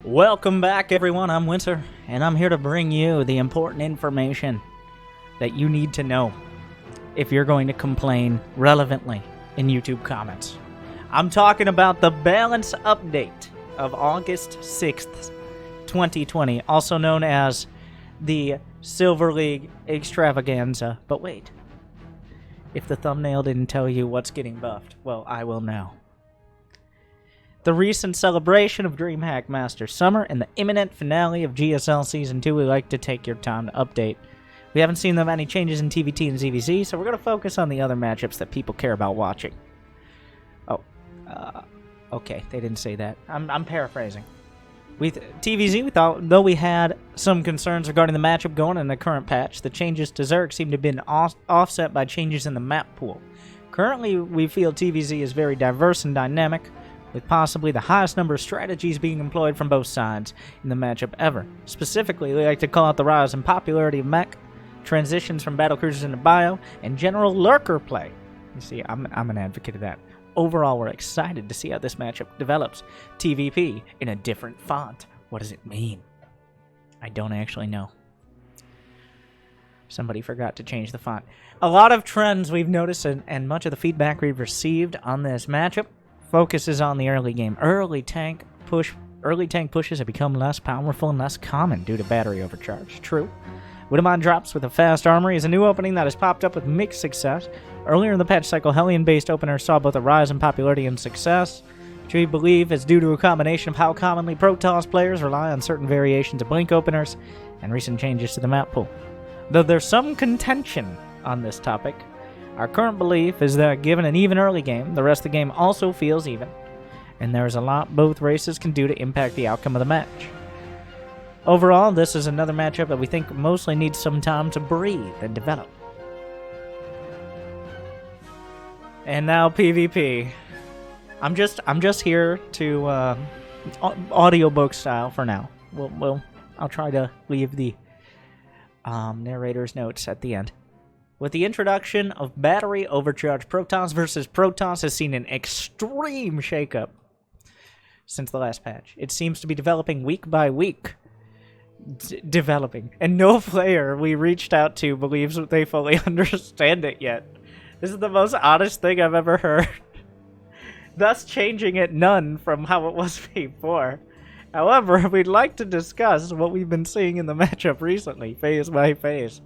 Welcome back, everyone. I'm Winter, and I'm here to bring you the important information that you need to know if you're going to complain relevantly in YouTube comments. I'm talking about the balance update of August 6th, 2020, also known as the Silver League Extravaganza. But wait, if the thumbnail didn't tell you what's getting buffed, well, I will now. The recent celebration of DreamHack Master Summer and the imminent finale of GSL Season 2, we like to take your time to update. We haven't seen them any changes in TVT and ZVZ, so we're going to focus on the other matchups that people care about watching. Okay, they didn't say that. I'm paraphrasing. With TVZ, we thought, though we had some concerns regarding the matchup going in the current patch, the changes to Zerg seem to have been offset by changes in the map pool. Currently, we feel TVZ is very diverse and dynamic, with possibly the highest number of strategies being employed from both sides in the matchup ever. Specifically, we like to call out the rise in popularity of mech, transitions from battlecruisers into bio, and general lurker play. You see, I'm an advocate of that. Overall, we're excited to see how this matchup develops. TVP in a different font. What does it mean? I don't actually know. Somebody forgot to change the font. A lot of trends we've noticed and much of the feedback we've received on this matchup focuses on the early game. Early tank pushes have become less powerful and less common due to battery overcharge. True. Widowmine drops with a fast armory is a new opening that has popped up with mixed success. Earlier in the patch cycle, Hellion-based openers saw both a rise in popularity and success, which we believe is due to a combination of how commonly Protoss players rely on certain variations of blink openers and recent changes to the map pool. Though there's some contention on this topic, our current belief is that given an even early game, the rest of the game also feels even, and there's a lot both races can do to impact the outcome of the match. Overall, this is another matchup that we think mostly needs some time to breathe and develop. And now PvP. I'm just here to audiobook style for now. I'll try to leave the narrator's notes at the end. With the introduction of battery overcharge, Protoss versus Protoss has seen an extreme shakeup since the last patch. It seems to be developing week by week. And no player we reached out to believes that they fully understand it yet. This is the most honest thing I've ever heard. Thus changing it none from how it was before. However, we'd like to discuss what we've been seeing in the matchup recently, phase by phase.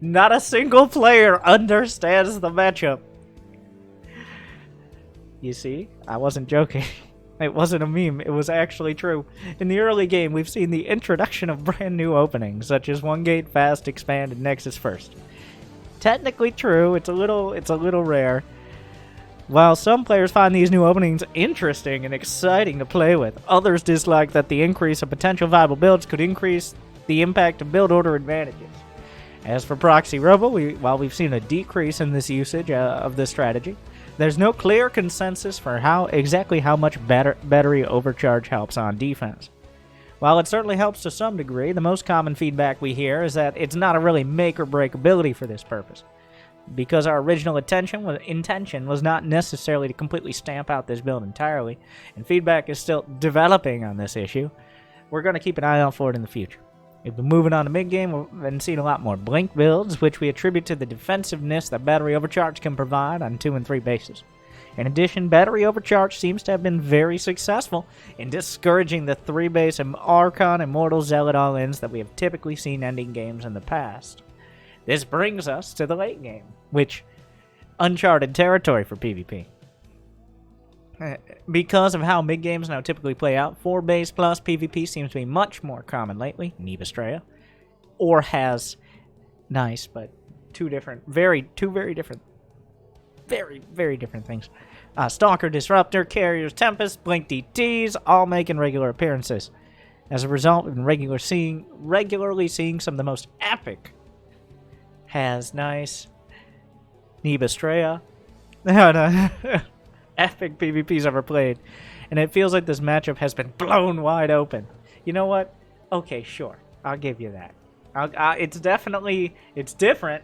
Not a single player understands the matchup. You see, I wasn't joking. It wasn't a meme, it was actually true. In the early game, we've seen the introduction of brand new openings, such as One Gate, Fast, Expand, and Nexus First. Technically true, it's a little rare. While some players find these new openings interesting and exciting to play with, others dislike that the increase of potential viable builds could increase the impact of build order advantages. As for Proxy Robo, while we've seen a decrease in this usage of this strategy, there's no clear consensus for exactly how much battery overcharge helps on defense. While it certainly helps to some degree, the most common feedback we hear is that it's not a really make or break ability for this purpose. Because our original intention was not necessarily to completely stamp out this build entirely, and feedback is still developing on this issue, we're going to keep an eye out for it in the future. We've been moving on to mid-game, we've been seeing a lot more blink builds, which we attribute to the defensiveness that battery overcharge can provide on 2 and 3 bases. In addition, battery overcharge seems to have been very successful in discouraging the 3-base Archon, Immortal, Zealot all-ins that we have typically seen ending games in the past. This brings us to the late game, which uncharted territory for PvP. Because of how mid-games now typically play out, 4-base plus PvP seems to be much more common lately, Nebastrea, or has nice, but two very different things. Stalker, Disruptor, Carriers, Tempest, Blink DTs, all making regular appearances. As a result, we've been regularly seeing some of the most epic has nice Nebastrea. Epic PvPs ever played, and it feels like this matchup has been blown wide open. You know what? Okay, sure, I'll give you that. It's different.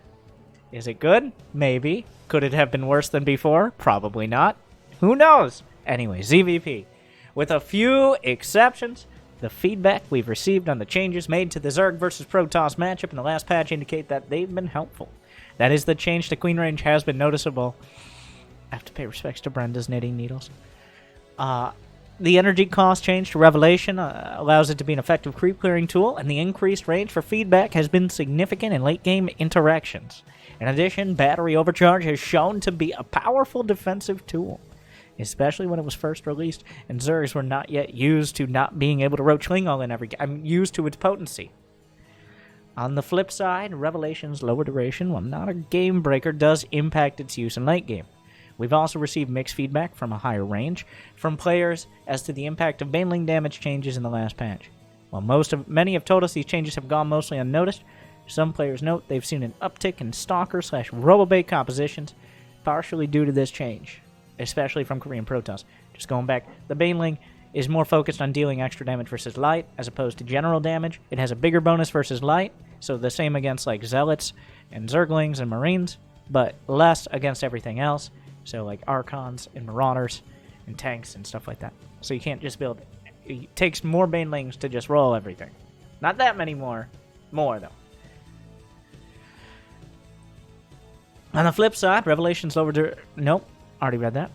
Is it good? Maybe. Could it have been worse than before? Probably not. Who knows? Anyway, ZVP. With a few exceptions, the feedback we've received on the changes made to the Zerg versus Protoss matchup in the last patch indicate that they've been helpful. That is, the change to Queen range has been noticeable. I have to pay respects to Brenda's knitting needles. The energy cost change to Revelation allows it to be an effective creep clearing tool, and the increased range for feedback has been significant in late game interactions. In addition, battery overcharge has shown to be a powerful defensive tool, especially when it was first released, and Zergs were not yet used to not being able to roach Klingon in every game. I'm used to its potency. On the flip side, Revelation's lower duration, while not a game breaker, does impact its use in late game. We've also received mixed feedback from a higher range from players as to the impact of Baneling damage changes in the last patch. While many have told us these changes have gone mostly unnoticed, some players note they've seen an uptick in Stalker/Robobait compositions, partially due to this change, especially from Korean Protoss. Just going back, the Baneling is more focused on dealing extra damage versus light as opposed to general damage. It has a bigger bonus versus light, so the same against like Zealots and Zerglings and Marines, but less against everything else. So like Archons and Marauders and tanks and stuff like that. So you can't just build... It takes more Banelings to just roll everything. Not that many more. More, though. On the flip side, Revelation's lower... Nope. Already read that.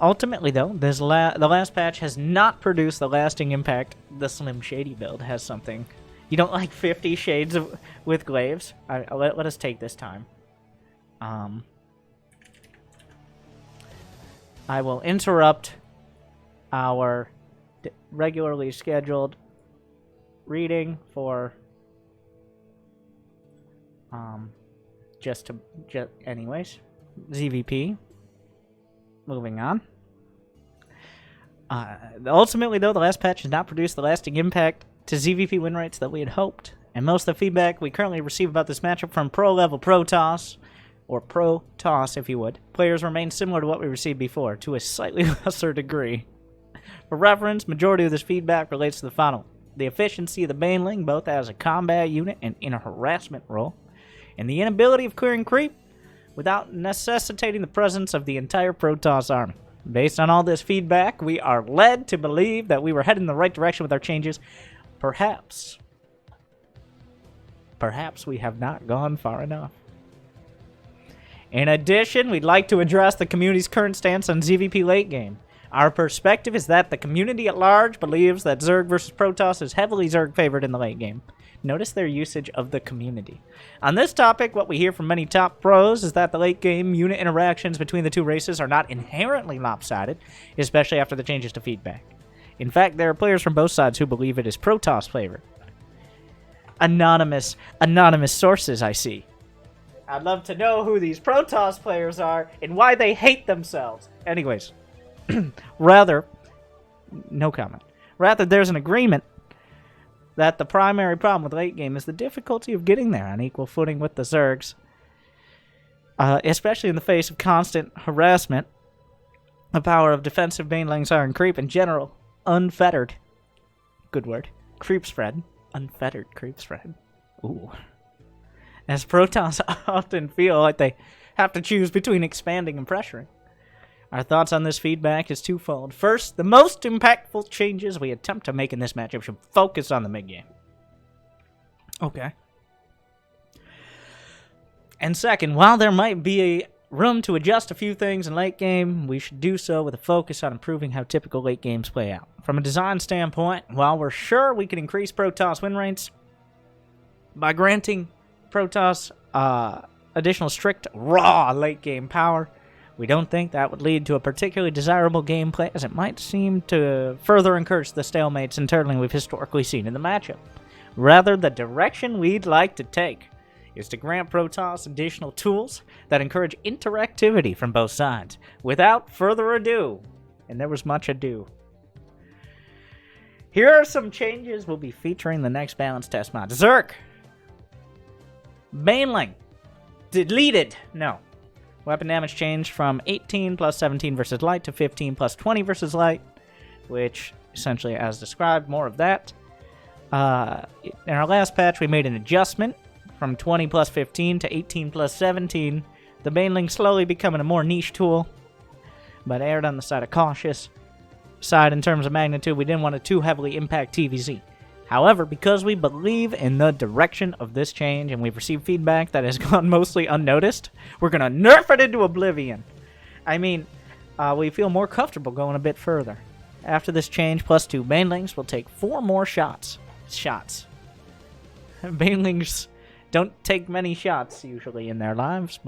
Ultimately, though, the last patch has not produced the lasting impact the Slim Shady build has something. You don't like 50 shades with glaives? Let us take this time. I will interrupt our regularly scheduled reading for anyways, ZVP. Moving on. Ultimately, though, the last patch has not produced the lasting impact to ZVP win rates that we had hoped, and most of the feedback we currently receive about this matchup from pro-level Protoss, or Pro-Toss, if you would, players remain similar to what we received before, to a slightly lesser degree. For reference, majority of this feedback relates to the following: the efficiency of the Baneling, both as a combat unit and in a harassment role, and the inability of clearing creep without necessitating the presence of the entire Protoss army. Based on all this feedback, we are led to believe that we were heading in the right direction with our changes. Perhaps we have not gone far enough. In addition, we'd like to address the community's current stance on ZVP late game. Our perspective is that the community at large believes that Zerg versus Protoss is heavily Zerg favored in the late game. Notice their usage of the community. On this topic, what we hear from many top pros is that the late game unit interactions between the two races are not inherently lopsided, especially after the changes to feedback. In fact, there are players from both sides who believe it is Protoss favored. Anonymous sources, I see. I'd love to know who these Protoss players are and why they hate themselves. Anyways, no comment. Rather, there's an agreement that the primary problem with late game is the difficulty of getting there on equal footing with the Zergs, especially in the face of constant harassment. The power of defensive Banelings are in creep in general, unfettered. Good word. Creep spread. Unfettered creep spread. Ooh. As Protoss often feel like they have to choose between expanding and pressuring. Our thoughts on this feedback is twofold. First, the most impactful changes we attempt to make in this matchup should focus on the mid-game. Okay. And second, while there might be room to adjust a few things in late game, we should do so with a focus on improving how typical late games play out. From a design standpoint, while we're sure we can increase Protoss win rates by granting Protoss additional strict raw late game power, we don't think that would lead to a particularly desirable gameplay, as it might seem to further encourage the stalemates and turtling we've historically seen in the matchup. Rather, the direction we'd like to take is to grant Protoss additional tools that encourage interactivity from both sides. Without further ado, and there was much ado, here are some changes we'll be featuring in the next balance test mod. Zerg. Baneling. Deleted. No. Weapon damage changed from 18 plus 17 versus light to 15 plus 20 versus light, which essentially, as described, more of that. In our last patch, we made an adjustment from 20 plus 15 to 18 plus 17. The Baneling slowly becoming a more niche tool, but erred on the side of cautious. side in terms of magnitude. We didn't want to too heavily impact TVZ. However, because we believe in the direction of this change and we've received feedback that has gone mostly unnoticed, we're going to nerf it into oblivion. I mean, we feel more comfortable going a bit further. After this change, +2 Banelings will take 4 more shots. Banelings don't take many shots usually in their lives,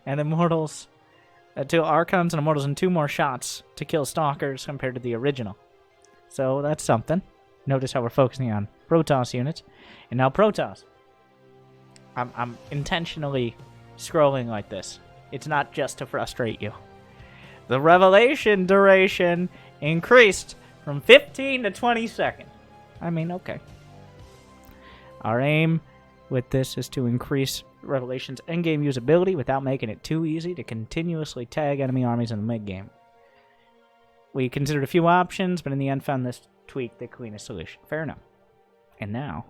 and Immortals, 2 Archons and Immortals and 2 more shots to kill Stalkers compared to the original. So that's something. Notice how we're focusing on Protoss units. And now Protoss. I'm intentionally scrolling like this. It's not just to frustrate you. The revelation duration increased from 15 to 20 seconds. I mean, okay. Our aim with this is to increase Revelation's endgame usability without making it too easy to continuously tag enemy armies in the mid-game. We considered a few options, but in the end found this tweak the cleanest solution. Fair enough. And now,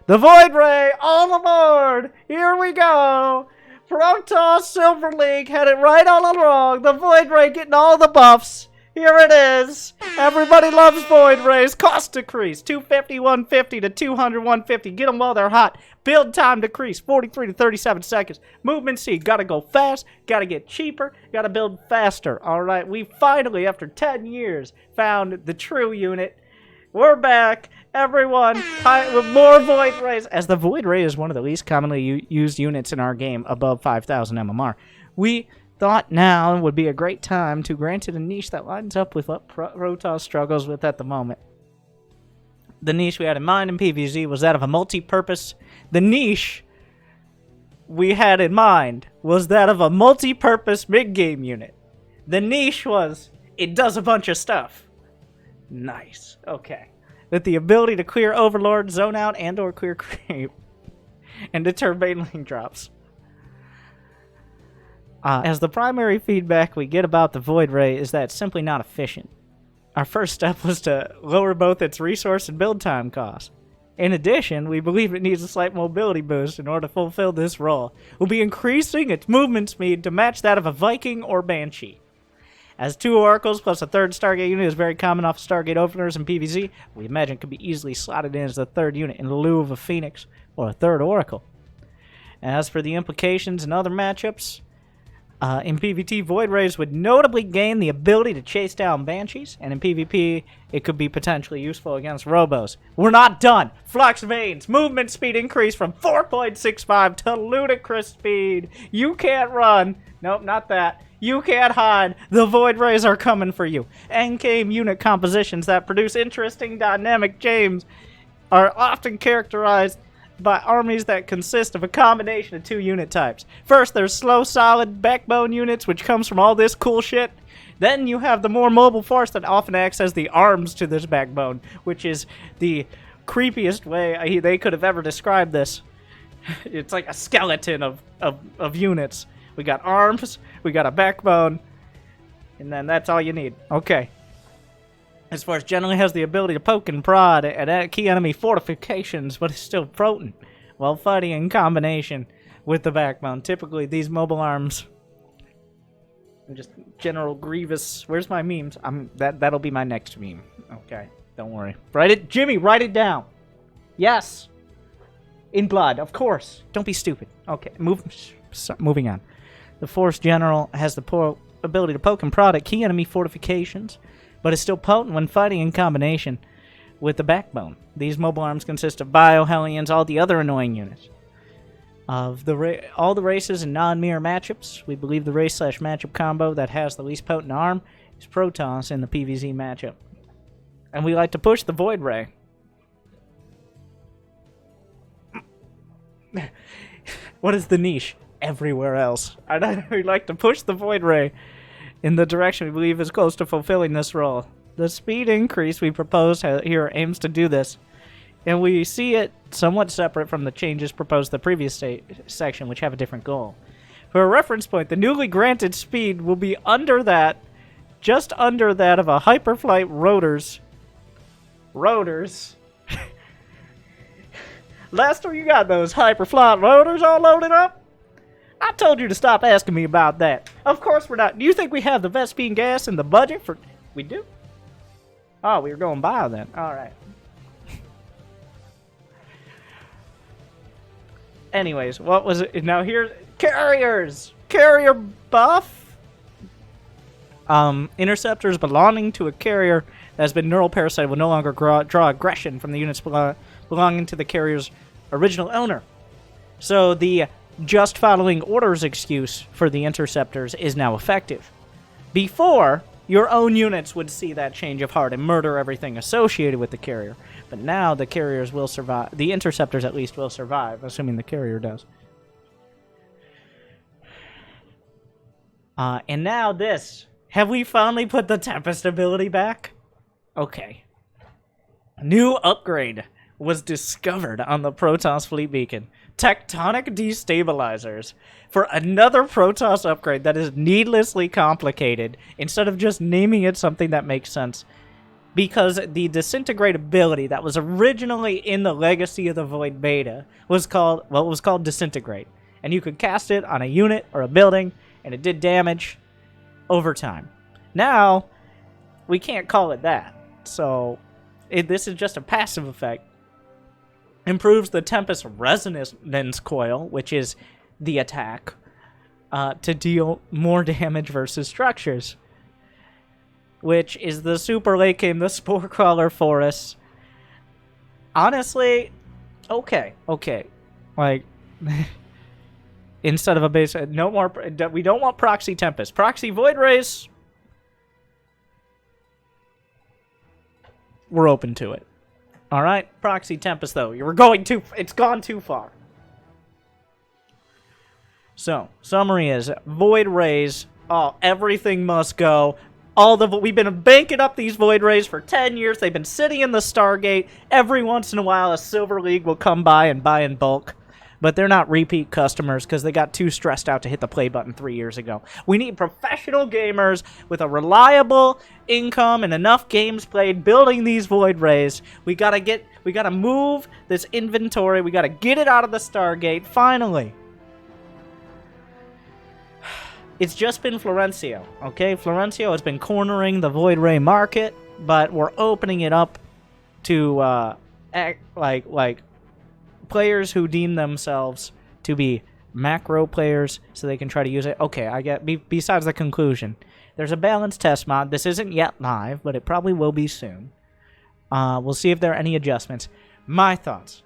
the Void Ray on aboard! Here we go! Protoss Silver League had it right all along. The Void Ray getting all the buffs. Here it is. Everybody loves Void Rays. Cost decrease. 250, 150 to 200, 150. Get them while they're hot. Build time decrease. 43 to 37 seconds. Movement speed. Gotta go fast. Gotta get cheaper. Gotta build faster. Alright, we finally, after 10 years, found the true unit. We're back. Everyone, with more Void Rays. As the Void Ray is one of the least commonly used units in our game, above 5,000 MMR. We thought now would be a great time to grant it a niche that lines up with what Protoss struggles with at the moment. The niche we had in mind in PvZ was that of a multi-purpose. The niche we had in mind was that of a multi-purpose mid-game unit. The niche was, it does a bunch of stuff. Nice. Okay. With the ability to clear Overlord, zone out, and or clear creep, and deter Baneling drops. As the primary feedback we get about the Void Ray is that it's simply not efficient. Our first step was to lower both its resource and build time costs. In addition, we believe it needs a slight mobility boost in order to fulfill this role. We'll be increasing its movement speed to match that of a Viking or Banshee. As 2 Oracles plus a 3rd Stargate unit is very common off Stargate openers in PvZ, we imagine it could be easily slotted in as the 3rd unit in lieu of a Phoenix or a 3rd Oracle. As for the implications in other matchups, in PvT, Void Rays would notably gain the ability to chase down Banshees, and in PvP, it could be potentially useful against Robos. We're not done! Flux Veins, movement speed increase from 4.65 to ludicrous speed. You can't run. Nope, not that. You can't hide. The Void Rays are coming for you. Endgame unit compositions that produce interesting dynamic games are often characterized by armies that consist of a combination of 2 unit types. First, there's slow, solid backbone units, which comes from all this cool shit. Then you have the more mobile force that often acts as the arms to this backbone, which is the creepiest way they could have ever described this. It's like a skeleton of units. We got arms, we got a backbone, and then that's all you need. Okay. This force generally has the ability to poke and prod at key enemy fortifications, but is still potent while fighting in combination with the backbone. Typically, these mobile arms, just General Grievous. Where's my memes? That'll be my next meme. Okay, don't worry. Jimmy, write it down. Yes, in blood, of course. Don't be stupid. Okay, moving on. The Force General has the ability to poke and prod at key enemy fortifications, but is still potent when fighting in combination with the backbone. These mobile arms consist of Biohellions, all the other annoying units. Of all the races in non-mirror matchups, we believe the race/matchup combo that has the least potent arm is Protoss in the PvZ matchup. And we like to push the Void Ray. What is the niche? Everywhere else. We like to push the Void Ray in the direction we believe is close to fulfilling this role. The speed increase we propose here aims to do this, and we see it somewhat separate from the changes proposed in the previous section, which have a different goal. For a reference point, the newly granted speed will be just under that of a Hyperflight Rotors. Lester, you got those Hyperflight Rotors all loaded up? I told you to stop asking me about that. Of course we're not. Do you think we have the Vespene gas and the budget for We do? Oh, we were going bio then. Alright. Anyways, what was it? Now here, carriers! Carrier buff? Interceptors belonging to a carrier that has been neural parasited will no longer draw aggression from the units belonging to the carrier's original owner. So the just following orders excuse for the interceptors is now effective. Before, your own units would see that change of heart and murder everything associated with the carrier. But now the carriers will survive. The interceptors at least will survive, assuming the carrier does. And now this. Have we finally put the Tempest ability back? Okay. A new upgrade was discovered on the Protoss Fleet Beacon. Tectonic Destabilizers. For another Protoss upgrade that is needlessly complicated, instead of just naming it something that makes sense. Because the Disintegrate ability that was originally in the Legacy of the Void beta was called, well, it was called Disintegrate. And you could cast it on a unit or a building, and it did damage over time. Now, we can't call it that. So, this is just a passive effect. Improves the Tempest Resonance Coil, which is the attack, to deal more damage versus structures. Which is the super late game, the Spore Crawler Forest. Honestly, okay. Like, instead of a base, no more, we don't want Proxy Tempest. Proxy Void Rays, we're open to it. Alright, Proxy Tempest though, you're going too, it's gone too far. So, summary is, Void Rays, oh, everything must go. We've been banking up these Void Rays for 10 years, they've been sitting in the Stargate. Every once in a while, a Silver League will come by and buy in bulk. But they're not repeat customers because they got too stressed out to hit the play button 3 years ago. We need professional gamers with a reliable income and enough games played building these Void Rays. We gotta move this inventory. We gotta get it out of the Stargate, finally. It's just been Florencio, okay? Florencio has been cornering the Void Ray market, but we're opening it up to, players who deem themselves to be macro players so they can try to use it. Okay, I get, besides the conclusion, there's a balanced test mod. This isn't yet live, but it probably will be soon. We'll see if there are any adjustments. My thoughts.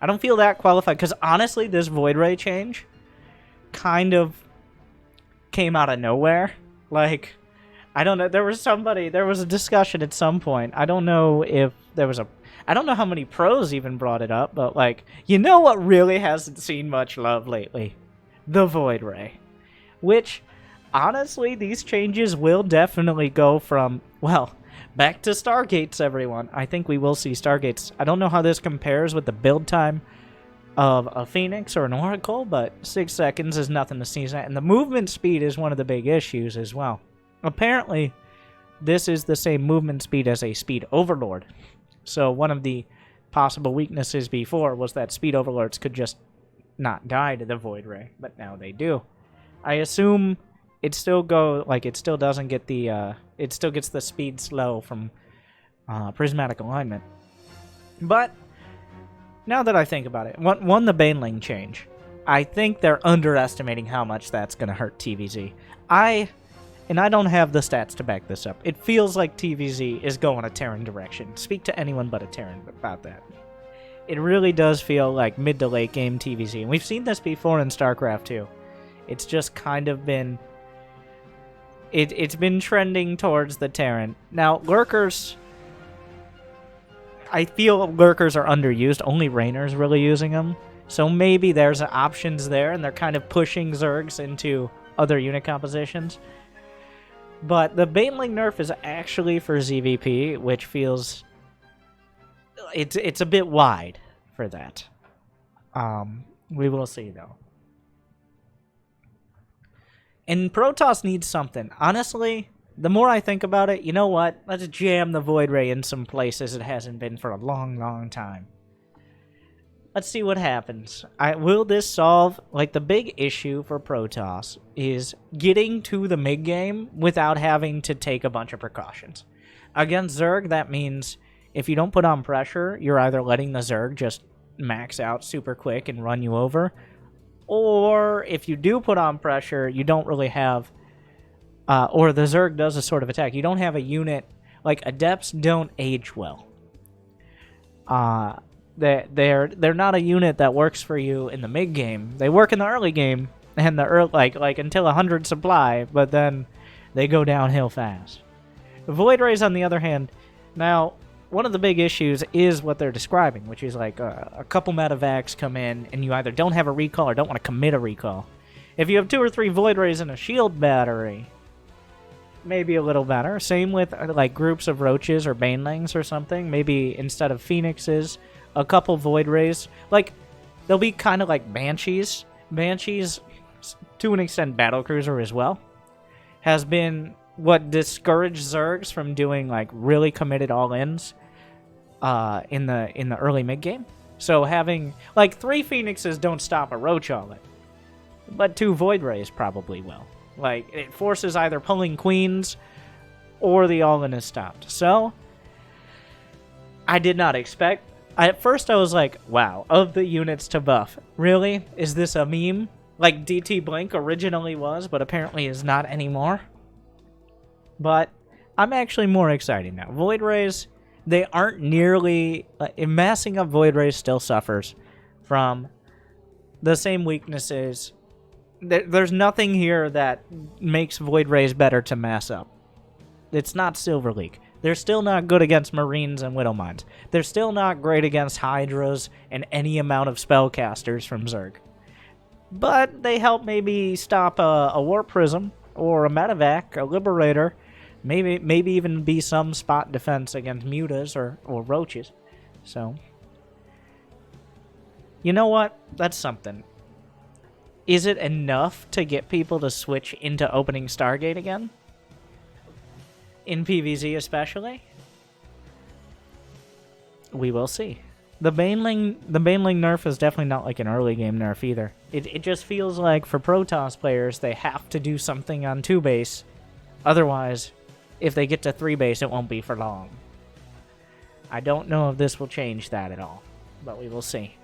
I don't feel that qualified, because honestly, this Void Ray change kind of came out of nowhere. Like, I don't know, there was a discussion at some point. I don't know if there was I don't know how many pros even brought it up, but like, you know what really hasn't seen much love lately? The Void Ray. Which, honestly, these changes will definitely go from, well, back to Stargates, everyone. I think we will see Stargates. I don't know how this compares with the build time of a Phoenix or an Oracle, but 6 seconds is nothing to sneeze at. And the movement speed is one of the big issues as well. Apparently, this is the same movement speed as a Speed Overlord. So one of the possible weaknesses before was that Speed Overlords could just not die to the Void Ray, but now they do. I assume it still doesn't get the, it still gets the speed slow from prismatic alignment. But now that I think about it, one, the Baneling change. I think they're underestimating how much that's going to hurt TVZ. And I don't have the stats to back this up. It feels like TVZ is going a Terran direction. Speak to anyone but a Terran about that. It really does feel like mid to late game TVZ. And we've seen this before in StarCraft too. It's just kind of been... It's been trending towards the Terran. Now, Lurkers... I feel Lurkers are underused. Only Rainer's really using them. So maybe there's options there, and they're kind of pushing Zergs into other unit compositions. But the Baneling nerf is actually for ZVP, which feels... It's a bit wide for that. We will see, though. And Protoss needs something. Honestly, the more I think about it, you know what? Let's jam the Void Ray in some places it hasn't been for a long, long time. Let's see what happens. Will this solve... Like, the big issue for Protoss is getting to the mid-game without having to take a bunch of precautions. Against Zerg, that means if you don't put on pressure, you're either letting the Zerg just max out super quick and run you over, or if you do put on pressure, you don't really have, or the Zerg does a sort of attack. You don't have a unit, like Adepts don't age well. They're not a unit that works for you in the mid game. They work in the early game and the early, like until 100 supply, but then they go downhill fast. Void Rays, on the other hand, now one of the big issues is what they're describing, which is like a couple medevacs come in and you either don't have a recall or don't want to commit a recall. If you have 2 or 3 Void Rays and a shield battery, maybe a little better. Same with like groups of roaches or banelings or something. Maybe instead of phoenixes, a couple Void Rays. Like, they'll be kind of like banshees. Banshees, to an extent, battlecruiser as well, has been what discouraged Zergs from doing like really committed all-ins in the early mid game. So having like 3 phoenixes don't stop a roach all-in, but 2 Void Rays probably will. Like, it forces either pulling queens or the all-in is stopped. So, I did not expect... At first, I was like, wow, of the units to buff, really? Is this a meme? Like DT Blink originally was, but apparently is not anymore. But I'm actually more excited now. Void Rays, they aren't nearly... massing up Void Rays still suffers from the same weaknesses. There's nothing here that makes Void Rays better to mass up. It's not Silver League. They're still not good against Marines and Widowmines. They're still not great against Hydras and any amount of spellcasters from Zerg. But they help maybe stop a Warp Prism or a Medevac, a Liberator, maybe even be some spot defense against Mutas or Roaches. So, you know what? That's something. Is it enough to get people to switch into opening Stargate again? In PvZ especially? We will see. The Baneling nerf is definitely not like an early game nerf either. It just feels like for Protoss players, they have to do something on 2 base. Otherwise, if they get to 3 base, it won't be for long. I don't know if this will change that at all, but we will see.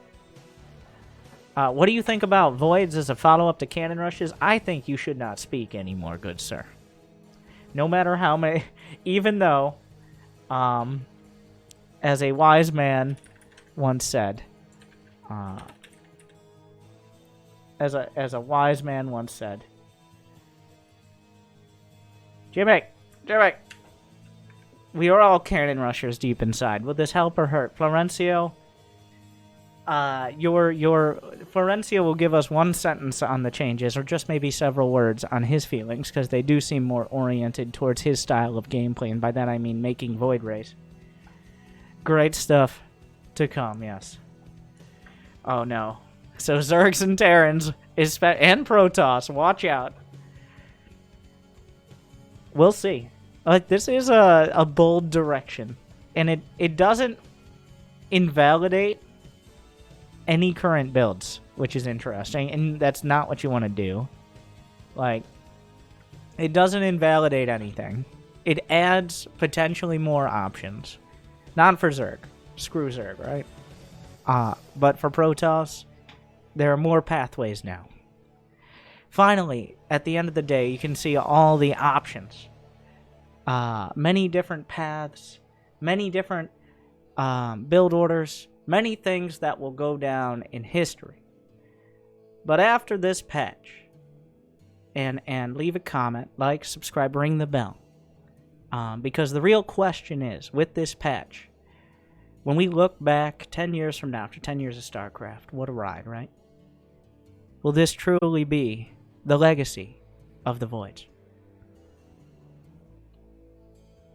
What do you think about Voids as a follow-up to Cannon Rushes? I think you should not speak anymore, good sir. No matter how many... Even though, as a wise man once said... as a wise man once said... Jimmy! We are all Cannon Rushers deep inside. Will this help or hurt? Florencio... Florencio will give us 1 sentence on the changes, or just maybe several words on his feelings, because they do seem more oriented towards his style of gameplay, and by that I mean making Void Rays. Great stuff to come, yes. Oh no. So Zergs and Terrans, and Protoss, watch out. We'll see. Like, this is a bold direction, and it doesn't invalidate any current builds, which is interesting, and that's not what you want to do. Like, it doesn't invalidate anything. It adds potentially more options. Not for Zerg. Screw Zerg, right? But for Protoss, there are more pathways now. Finally, at the end of the day, you can see all the options. Many different paths, many different build orders, many things that will go down in history. But after this patch, and leave a comment, like, subscribe, ring the bell. Because the real question is, with this patch, when we look back 10 years from now, after 10 years of StarCraft, what a ride, right? Will this truly be the legacy of the Voids?